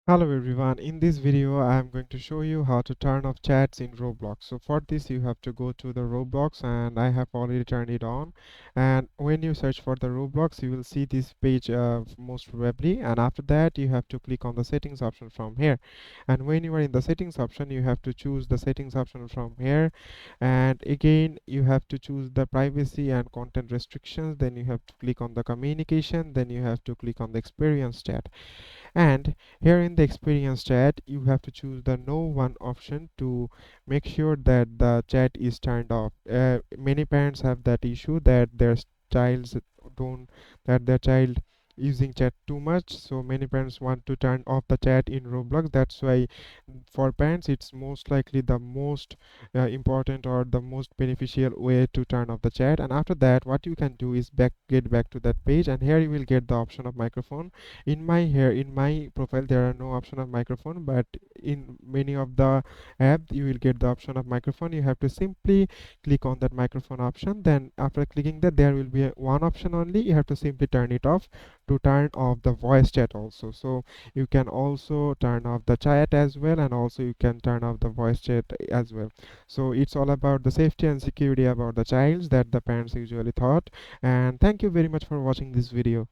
Hello everyone, in this video I am going to show you how to turn off chats in Roblox. So for this you have to go to the Roblox, and I have already turned it on. And when you search for the Roblox you will see this page most probably, and after that you have to click on the settings option from here. And when you are in the settings option you have to choose the settings option from here, and again you have to choose the privacy and content restrictions. Then you have to click on the communication, then you have to click on the experience chat. And here in the experience chat you have to choose the no one option to make sure that the chat is turned off. Many parents have that issue that childs don't that their child using chat too much, so many parents want to turn off the chat in Roblox. That's why for parents it's most likely the most important or the most beneficial way to turn off the chat. And after that what you can do is get back to that page, and here you will get the option of microphone. In my profile there are no option of microphone, but in many of the app you will get the option of microphone. You have to simply click on that microphone option. Then after clicking that there will be one option only. You have to simply turn it off to turn off the voice chat also. So you can also turn off the chat as well, and also you can turn off the voice chat as well. So it's all about the safety and security about the childs that the parents usually thought. And thank you very much for watching this video.